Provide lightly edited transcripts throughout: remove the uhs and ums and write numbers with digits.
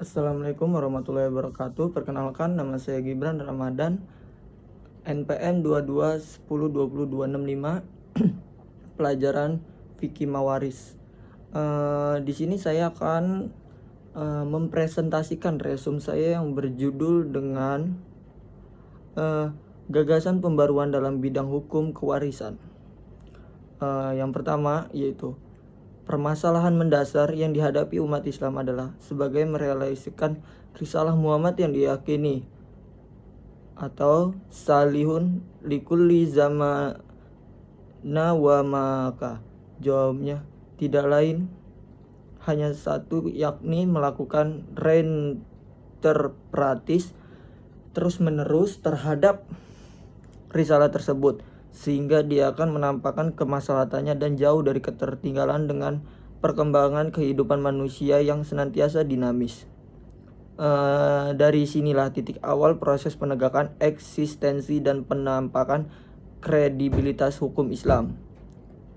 Assalamualaikum warahmatullahi wabarakatuh. Perkenalkan, nama saya Gibran Ramadan, NPM 22102025, pelajaran Fikih Mawaris. Di sini saya akan mempresentasikan resume saya yang berjudul dengan gagasan pembaruan dalam bidang hukum kewarisan. Yang pertama yaitu permasalahan mendasar yang dihadapi umat Islam adalah sebagai merealisasikan risalah Muhammad yang diyakini atau salihun likulli zamana wa maka. Jawabnya tidak lain hanya satu, yakni melakukan reinterpretis terus menerus terhadap risalah tersebut, sehingga dia akan menampakkan kemaslahatannya dan jauh dari ketertinggalan dengan perkembangan kehidupan manusia yang senantiasa dinamis. Dari sinilah titik awal proses penegakan eksistensi dan penampakan kredibilitas hukum Islam.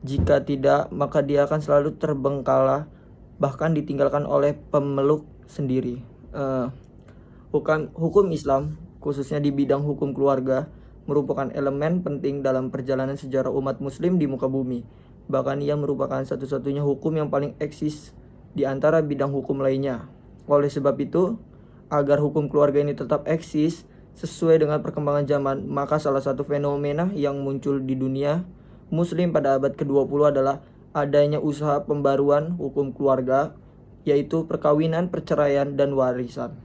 Jika tidak, maka dia akan selalu terbengkalai, bahkan ditinggalkan oleh pemeluk sendiri. Hukum Islam, khususnya di bidang hukum keluarga, merupakan elemen penting dalam perjalanan sejarah umat muslim di muka bumi. Bahkan ia merupakan satu-satunya hukum yang paling eksis di antara bidang hukum lainnya. Oleh sebab itu, agar hukum keluarga ini tetap eksis sesuai dengan perkembangan zaman, maka salah satu fenomena yang muncul di dunia muslim pada abad ke-20 adalah adanya usaha pembaruan hukum keluarga, yaitu perkawinan, perceraian, dan warisan.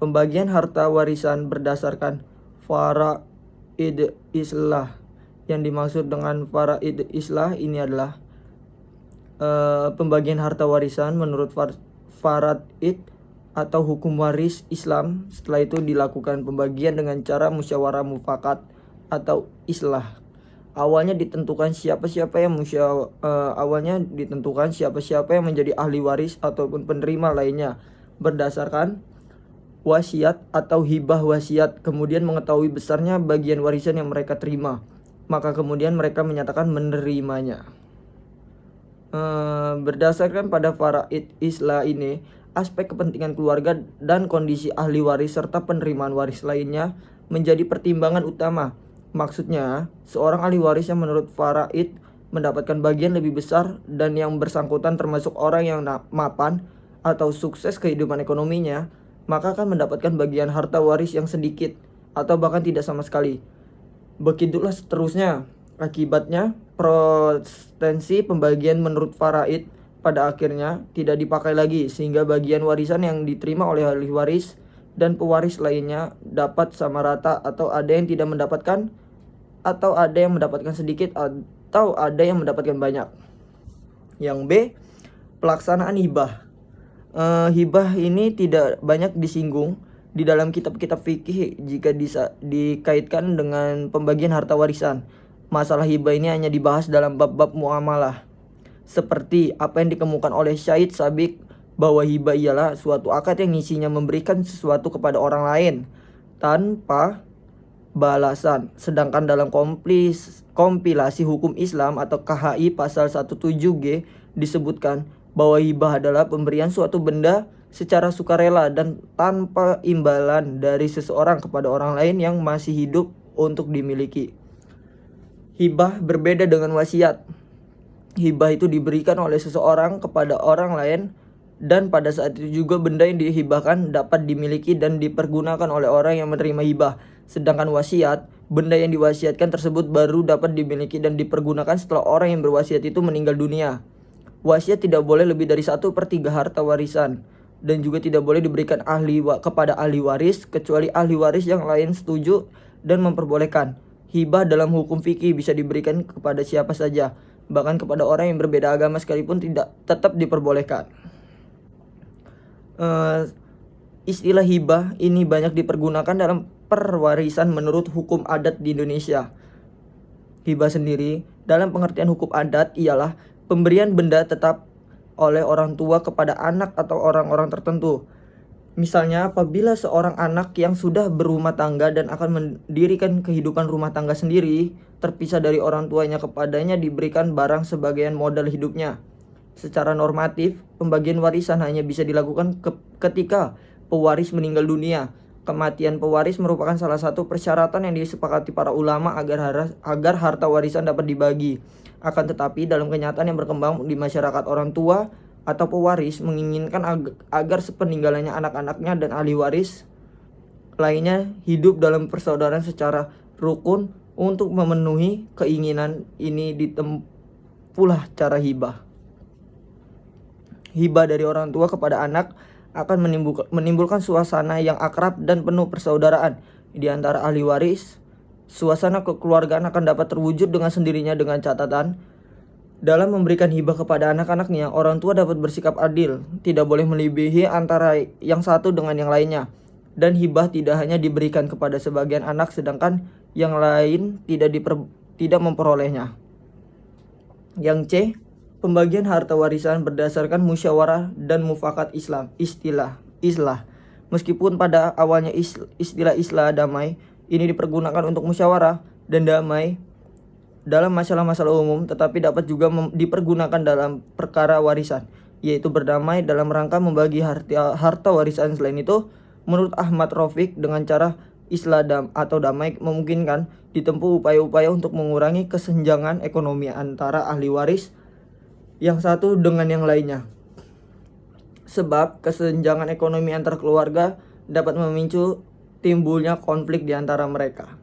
Pembagian harta warisan berdasarkan faraid islah. Yang dimaksud dengan faraid islah ini adalah pembagian harta warisan menurut faraid atau hukum waris Islam. Setelah itu dilakukan pembagian dengan cara musyawarah mufakat atau islah. Awalnya ditentukan siapa-siapa yang menjadi ahli waris ataupun penerima lainnya berdasarkan wasiat atau hibah wasiat, kemudian mengetahui besarnya bagian warisan yang mereka terima, maka kemudian mereka menyatakan menerimanya. Berdasarkan pada faraid islah ini, aspek kepentingan keluarga dan kondisi ahli waris serta penerimaan waris lainnya menjadi pertimbangan utama. Maksudnya, seorang ahli waris yang menurut faraid mendapatkan bagian lebih besar dan yang bersangkutan termasuk orang yang mapan atau sukses kehidupan ekonominya, maka akan mendapatkan bagian harta waris yang sedikit atau bahkan tidak sama sekali. Begitulah seterusnya. Akibatnya, potensi pembagian menurut faraid pada akhirnya tidak dipakai lagi, sehingga bagian warisan yang diterima oleh ahli waris dan pewaris lainnya dapat sama rata, atau ada yang tidak mendapatkan, atau ada yang mendapatkan sedikit, atau ada yang mendapatkan banyak. Yang B, pelaksanaan hibah. Hibah ini tidak banyak disinggung di dalam kitab-kitab fikih jika dikaitkan dengan pembagian harta warisan. Masalah hibah ini hanya dibahas dalam bab-bab muamalah, seperti apa yang dikemukakan oleh Syahid Sabiq bahwa hibah ialah suatu akad yang isinya memberikan sesuatu kepada orang lain tanpa balasan. Sedangkan dalam kompilasi hukum Islam atau KHI pasal 17G disebutkan bahwa hibah adalah pemberian suatu benda secara sukarela dan tanpa imbalan dari seseorang kepada orang lain yang masih hidup untuk dimiliki. Hibah berbeda dengan wasiat. Hibah itu diberikan oleh seseorang kepada orang lain, dan pada saat itu juga benda yang dihibahkan dapat dimiliki dan dipergunakan oleh orang yang menerima hibah. Sedangkan wasiat, benda yang diwasiatkan tersebut baru dapat dimiliki dan dipergunakan setelah orang yang berwasiat itu meninggal dunia. Wasiat tidak boleh lebih dari 1/3 harta warisan, dan juga tidak boleh diberikan kepada ahli waris kecuali ahli waris yang lain setuju dan memperbolehkan. Hibah dalam hukum fikih bisa diberikan kepada siapa saja, bahkan kepada orang yang berbeda agama sekalipun tetap diperbolehkan. Istilah hibah ini banyak dipergunakan dalam perwarisan menurut hukum adat di Indonesia. Hibah sendiri dalam pengertian hukum adat ialah pemberian benda tetap oleh orang tua kepada anak atau orang-orang tertentu. Misalnya apabila seorang anak yang sudah berumah tangga dan akan mendirikan kehidupan rumah tangga sendiri, terpisah dari orang tuanya, kepadanya diberikan barang sebagian modal hidupnya. Secara normatif, pembagian warisan hanya bisa dilakukan ketika pewaris meninggal dunia. Kematian pewaris merupakan salah satu persyaratan yang disepakati para ulama agar harta warisan dapat dibagi. Akan tetapi dalam kenyataan yang berkembang di masyarakat, orang tua atau pewaris menginginkan agar sepeninggalannya anak-anaknya dan ahli waris lainnya hidup dalam persaudaraan secara rukun. Untuk memenuhi keinginan ini ditempuhlah cara hibah. Hibah dari orang tua kepada anak akan menimbulkan suasana yang akrab dan penuh persaudaraan di antara ahli waris. Suasana kekeluargaan akan dapat terwujud dengan sendirinya dengan catatan, dalam memberikan hibah kepada anak-anaknya, orang tua dapat bersikap adil, tidak boleh melebihi antara yang satu dengan yang lainnya. Dan hibah tidak hanya diberikan kepada sebagian anak sedangkan yang lain tidak memperolehnya. Yang C, pembagian harta warisan berdasarkan musyawarah dan mufakat islah. Meskipun pada awalnya istilah islah damai ini dipergunakan untuk musyawarah dan damai dalam masalah-masalah umum, tetapi dapat juga dipergunakan dalam perkara warisan, yaitu berdamai dalam rangka membagi harta warisan. Selain itu, menurut Ahmad Rafiq, dengan cara islah atau damai memungkinkan ditempuh upaya-upaya untuk mengurangi kesenjangan ekonomi antara ahli waris yang satu dengan yang lainnya. Sebab kesenjangan ekonomi antar keluarga dapat memicu timbulnya konflik di antara mereka.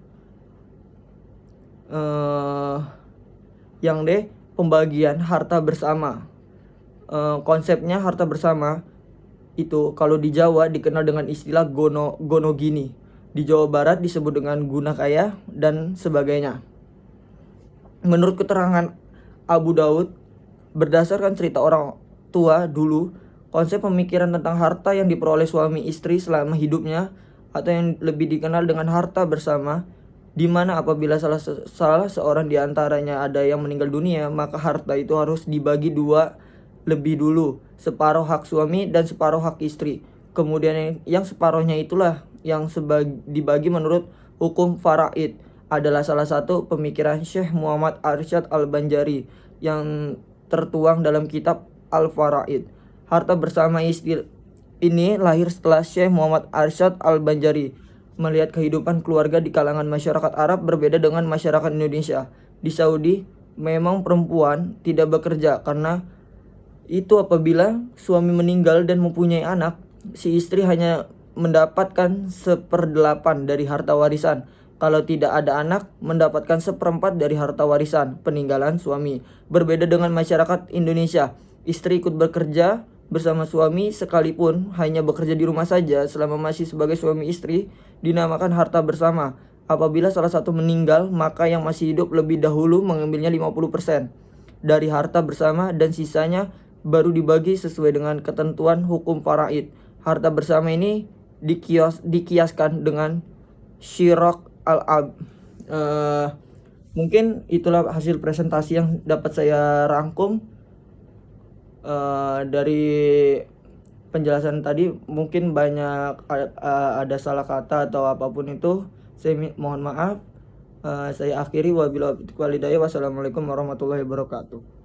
Yang D, pembagian harta bersama. Konsepnya harta bersama itu kalau di Jawa dikenal dengan istilah gonogini. Di Jawa Barat disebut dengan guna kaya dan sebagainya. Menurut keterangan Abu Daud, berdasarkan cerita orang tua dulu, konsep pemikiran tentang harta yang diperoleh suami istri selama hidupnya atau yang lebih dikenal dengan harta bersama, di mana apabila salah seorang di antaranya ada yang meninggal dunia, maka harta itu harus dibagi dua lebih dulu, separuh hak suami dan separuh hak istri. Kemudian yang separuhnya itulah yang dibagi menurut hukum faraid. Adalah salah satu pemikiran Syekh Muhammad Arsyad Al-Banjari yang tertuang dalam kitab Al-Faraid. Harta bersama istri ini lahir setelah Syekh Muhammad Arsyad Al-Banjari melihat kehidupan keluarga di kalangan masyarakat Arab berbeda dengan masyarakat Indonesia. Di Saudi, memang perempuan tidak bekerja karena itu apabila suami meninggal dan mempunyai anak, si istri hanya mendapatkan 1/8 dari harta warisan. Kalau tidak ada anak, mendapatkan 1/4 dari harta warisan peninggalan suami. Berbeda dengan masyarakat Indonesia, istri ikut bekerja bersama suami sekalipun hanya bekerja di rumah saja selama masih sebagai suami istri, dinamakan harta bersama. Apabila salah satu meninggal, maka yang masih hidup lebih dahulu mengambilnya 50% dari harta bersama dan sisanya baru dibagi sesuai dengan ketentuan hukum faraid. Harta bersama ini dikiaskan dengan Syirok al-ab. Mungkin itulah hasil presentasi yang dapat saya rangkum dari penjelasan tadi. Mungkin banyak ada salah kata atau apapun itu, saya mohon maaf. Saya akhiri, wabillahi taufiq wal hidayah. Wassalamualaikum warahmatullahi wabarakatuh.